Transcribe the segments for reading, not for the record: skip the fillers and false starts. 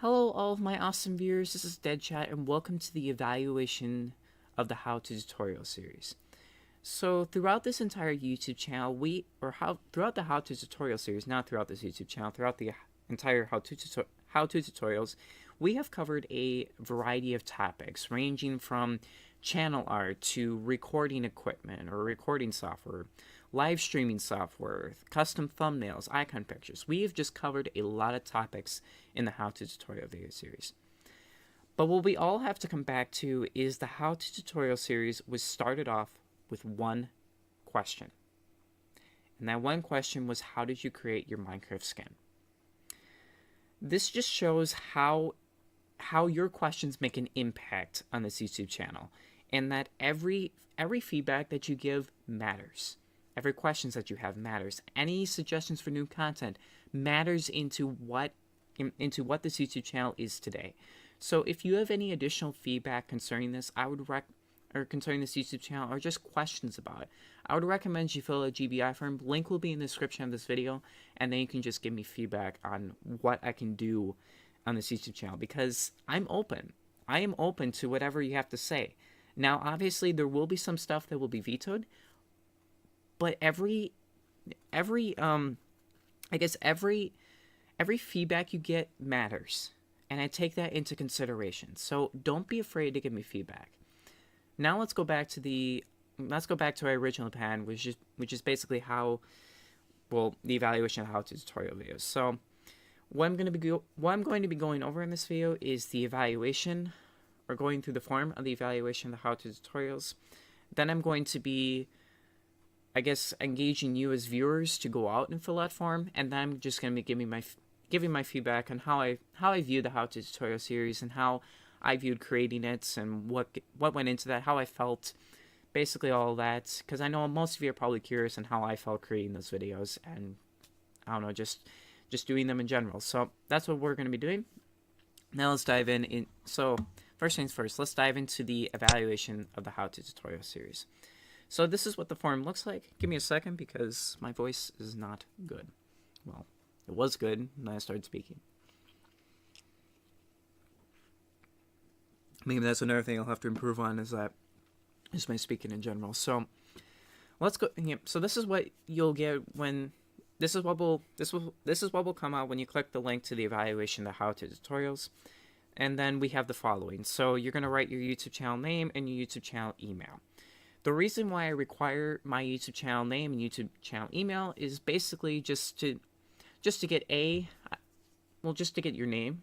Hello, all of my awesome viewers. This is Dead Chat, and welcome to the evaluation of the How to Tutorial series. So, throughout this entire YouTube channel, throughout the How to Tutorial series, not throughout this YouTube channel, throughout the entire How to tutorials, we have covered a variety of topics, ranging from channel art to recording equipment or recording software, live streaming software, custom thumbnails, icon pictures. We have just covered a lot of topics in the How to Tutorial video series. But what we all have to come back to is the How to Tutorial series was started off with one question. And that one question was, how did you create your Minecraft skin? This just shows how your questions make an impact on this YouTube channel, and that every feedback that you give matters. Every questions that you have matters. Any suggestions for new content matters into what this YouTube channel is today. So if you have any additional feedback concerning this, concerning this YouTube channel, or just questions about it, I would recommend you fill out a GBI form. Link will be in the description of this video, and then you can just give me feedback on what I can do on this YouTube channel, because I'm open. I am open to whatever you have to say. Now, obviously, there will be some stuff that will be vetoed, but every feedback you get matters, and I take that into consideration. So don't be afraid to give me feedback. Now let's go back to our original plan, which is basically the evaluation of how to tutorial videos. So what I'm going to be going over in this video is the evaluation, or going through the form of the evaluation of the how to tutorials. Then I'm going to be, engaging you as viewers to go out and fill out form, and then I'm just going to be giving my feedback on how I view the how to tutorial series, and how I viewed creating it, and what went into that, how I felt, basically all that, because I know most of you are probably curious on how I felt creating those videos, and I don't know, just doing them in general. So that's what we're going to be doing. Now let's dive in. So first things first, let's dive into the evaluation of the how to tutorial series. So this is what the form looks like. Give me a second, because my voice is not good. Well, it was good when I started speaking. Maybe that's another thing I'll have to improve on, is my speaking in general. So let's go. So this is what you'll get when this is what will come out when you click the link to the evaluation of the how to tutorials. And then we have the following. So you're going to write your YouTube channel name and your YouTube channel email. The reason why I require my YouTube channel name and YouTube channel email is basically just to get just to get your name,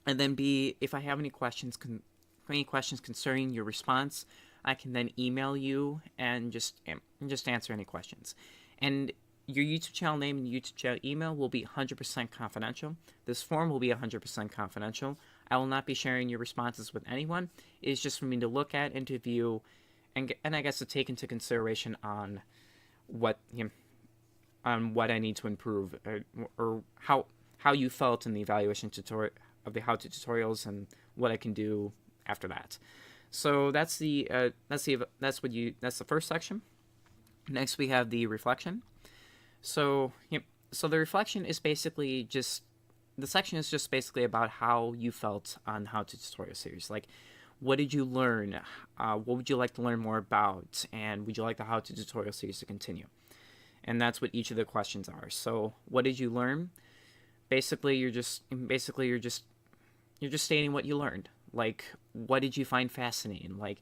and then B, if I have any questions concerning your response, I can then email you and just answer any questions. And your YouTube channel name and YouTube channel email will be 100% confidential. This form will be 100% confidential. I will not be sharing your responses with anyone. It's just for me to look at, interview, and I guess to take into consideration on what I need to improve, or how you felt in the evaluation tutorial of the how to tutorials, and what I can do after that. So that's the first section. Next we have the reflection. So the reflection is basically the section is just basically about how you felt on how to tutorial series. Like, what did you learn? What would you like to learn more about? And would you like the how to tutorial series to continue? And that's what each of the questions are. So what did you learn? Basically, you're just stating what you learned. Like, what did you find fascinating? Like,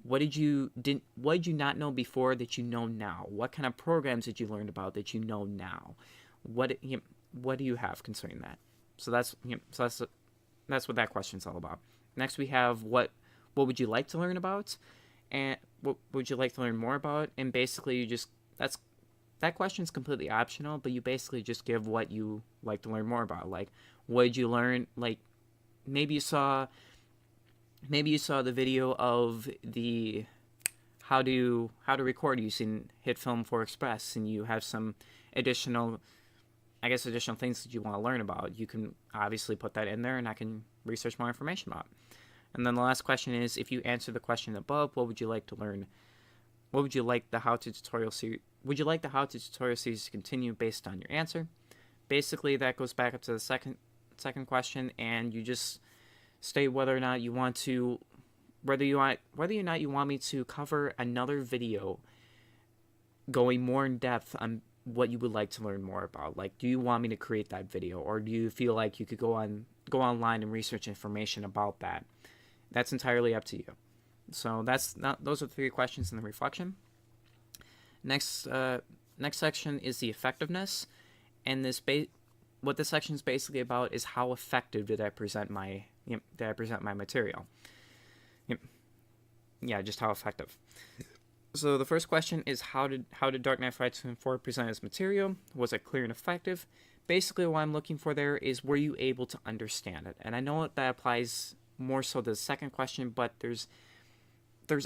what did you not know before that you know now? What kind of programs did you learn about that you know now? What do you have concerning that? So that's what that question's all about. Next we have what would you like to learn about, and what would you like to learn more about? And basically that question's completely optional, but you basically just give what you like to learn more about. Like, what did you learn? Like, maybe you saw the video of the how to record using HitFilm 4 Express, and you have some additional things that you want to learn about. You can obviously put that in there, and I can research more information about it. And then the last question is, if you answer the question above, what would you like to learn? What would you like the how to tutorial series? Would you like the how to tutorial series to continue based on your answer? Basically, that goes back up to the second second question, and you just state whether or not you want to, whether or not you want me to cover another video going more in depth on what you would like to learn more about. Like, do you want me to create that video, or do you feel like you could go online and research information about that? That's entirely up to you. So those are the 3 questions in the reflection. Next section is the effectiveness, and what this section is basically about is how effective did I present my material. Yeah, just how effective. So the first question is how did Dark Knight 524 present its material? Was it clear and effective? Basically, what I'm looking for there is, were you able to understand it? And I know that applies more so to the second question, but there's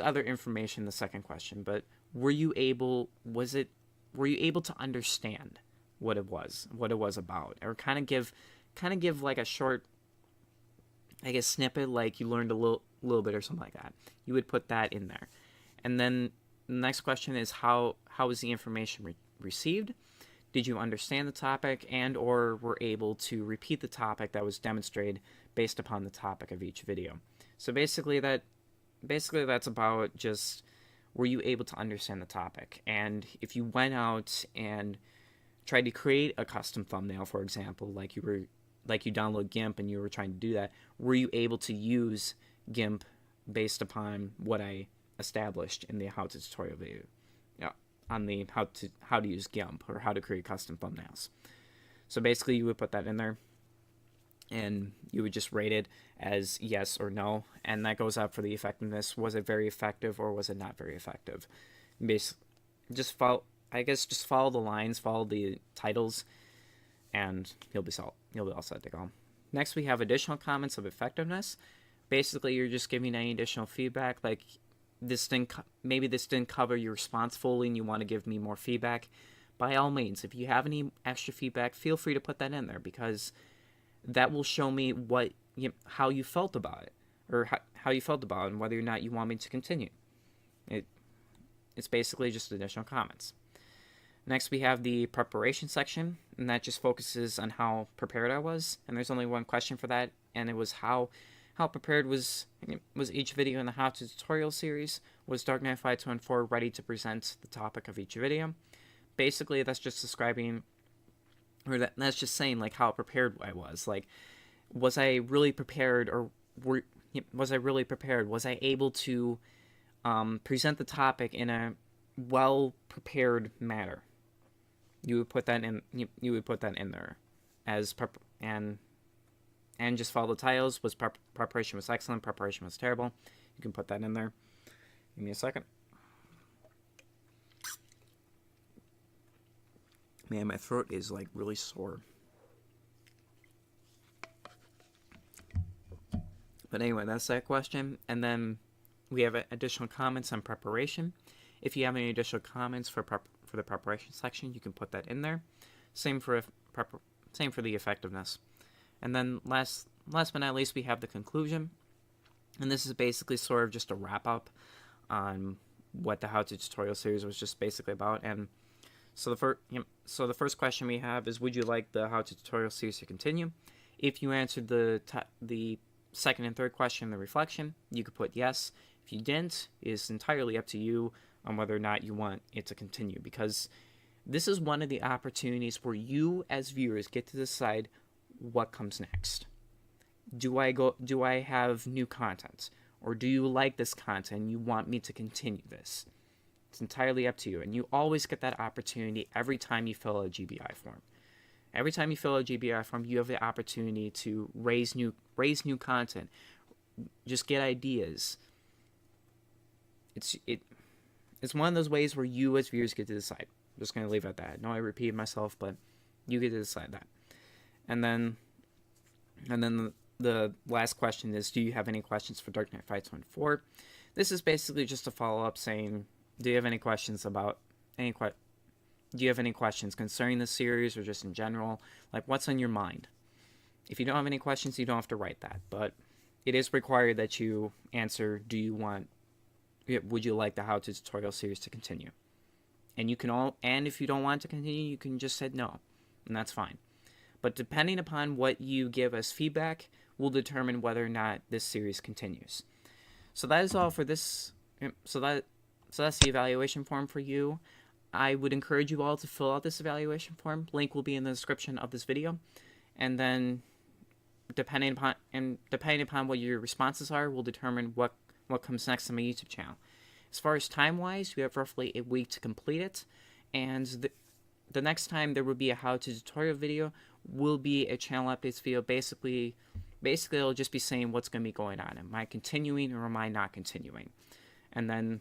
other information in the second question. But were you able to understand what it was about, or kind of give like a short, I guess, snippet, like you learned a little bit or something like that. You would put that in there. And then the next question is how was the information received? Did you understand the topic and or were able to repeat the topic that was demonstrated based upon the topic of each video? So basically that's about just, were you able to understand the topic? And if you went out and tried to create a custom thumbnail, for example, like you download GIMP and you were trying to do that, were you able to use GIMP based upon what I established in the how-to tutorial video? On the how to use GIMP, or how to create custom thumbnails. So basically you would put that in there, and you would just rate it as yes or no, and that goes out for the effectiveness. Was it very effective, or was it not very effective? Just follow the lines, follow the titles, and you'll be all set to go. Next, we have additional comments of effectiveness. Basically, you're just giving any additional feedback, like maybe this didn't cover your response fully and you want to give me more feedback. By all means, if you have any extra feedback, feel free to put that in there, because that will show me how you felt about it, or how you felt about it, and whether or not you want me to continue. It's basically just additional comments. Next, we have the preparation section, and that just focuses on how prepared I was. And there's only one question for that, and it was how prepared was each video in the how-to tutorial series? Was Dark Knight 524 ready to present the topic of each video? Basically, that's just describing, or that's just saying like how prepared I was. Like, was I really prepared, or was I really prepared? Was I able to present the topic in a well-prepared manner? You would put that in. You would put that in there as and just follow the titles. Was preparation was excellent, preparation was terrible. You can put that in there. Give me a second. Man, my throat is like really sore. But anyway, that's that question. And then we have additional comments on preparation. If you have any additional comments for the preparation section, you can put that in there. Same for the effectiveness. And then last but not least, we have the conclusion. And this is basically sort of just a wrap up on what the how-to tutorial series was just basically about. And so the first question we have is, would you like the how-to tutorial series to continue? If you answered the second and third question in the reflection, you could put yes. If you didn't, it's entirely up to you on whether or not you want it to continue, because this is one of the opportunities where you as viewers get to decide what comes next. Do I have new content, or do you like this content and you want me to continue this? It's entirely up to you, and you always get that opportunity every time you fill out a GBI form. Every time you fill out a GBI form, you have the opportunity to raise new content, just get ideas. It's one of those ways where you as viewers get to decide. I'm just going to leave it at that. I know I repeated myself, but you get to decide that. And then the last question is, do you have any questions for Dark Knight 524? This is basically just a follow-up saying, do you have any questions concerning the series, or just in general? Like, what's on your mind? If you don't have any questions, you don't have to write that, but it is required that you answer, would you like the how-to tutorial series to continue? And if you don't want to continue, you can just say no, and that's fine. But depending upon what you give us feedback, will determine whether or not this series continues. So that is all for this. So that's the evaluation form for you. I would encourage you all to fill out this evaluation form. Link will be in the description of this video. And then depending upon what your responses are, will determine what comes next on my YouTube channel. As far as time-wise, we have roughly a week to complete it. And the next time there will be a how-to tutorial video will be a channel updates video. Basically it'll just be saying what's going to be going on. Am I continuing or am I not continuing? And then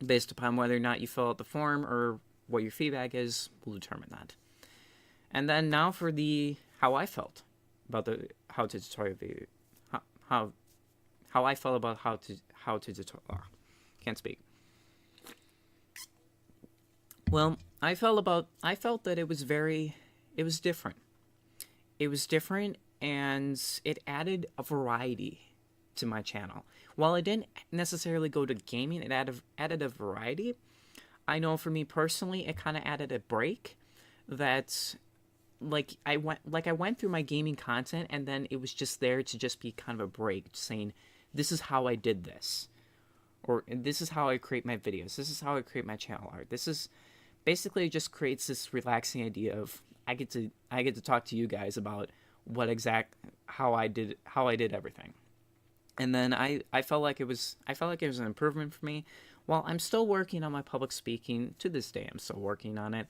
based upon whether or not you fill out the form or what your feedback is, we'll determine that. And then now for the how I felt about the how-to tutorial video. How I felt about how to tutorial. Can't speak. Well, I felt that it was different. It was different, and it added a variety to my channel. While I didn't necessarily go to gaming, it added a variety. I know for me personally, it kind of added a break that, I went through my gaming content, and then it was just there to just be kind of a break, saying, this is how I did this. Or this is how I create my videos. This is how I create my channel art. This is basically, it just creates this relaxing idea of I get to talk to you guys about how I did everything. And then I felt like it was an improvement for me. While I'm still working on my public speaking to this day, I'm still working on it.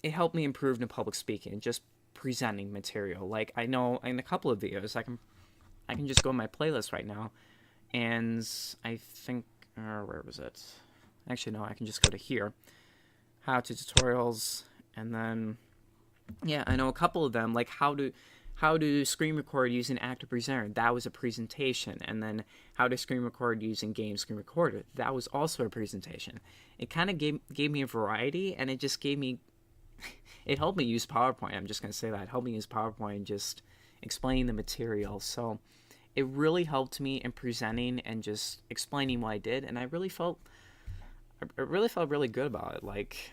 It helped me improve in public speaking, just presenting material. Like, I know in a couple of videos, I can just go in my playlist right now, and I think, where was it? Actually, no, I can just go to here, how to tutorials, and then, yeah, I know a couple of them, like how to screen record using Active Presenter. That was a presentation. And then how to screen record using Game Screen Recorder. That was also a presentation. It kind of gave me a variety, and it just gave me, it helped me use PowerPoint. I'm just going to say that. It helped me use PowerPoint and just explain the material. So it really helped me in presenting and just explaining what I did. And I really felt really good about it. Like,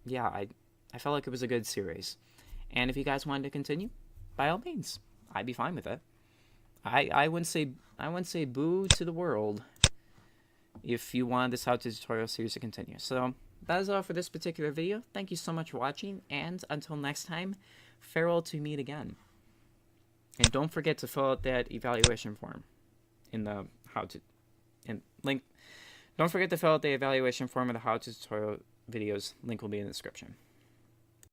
yeah, I felt like it was a good series. And if you guys wanted to continue, by all means, I'd be fine with it. I wouldn't say boo to the world if you wanted this how-to tutorial series to continue. So that is all for this particular video. Thank you so much for watching, and until next time, farewell to meet again. And don't forget to fill out that evaluation form in the link. Don't forget to fill out the evaluation form of the how-to tutorial videos. Link will be in the description.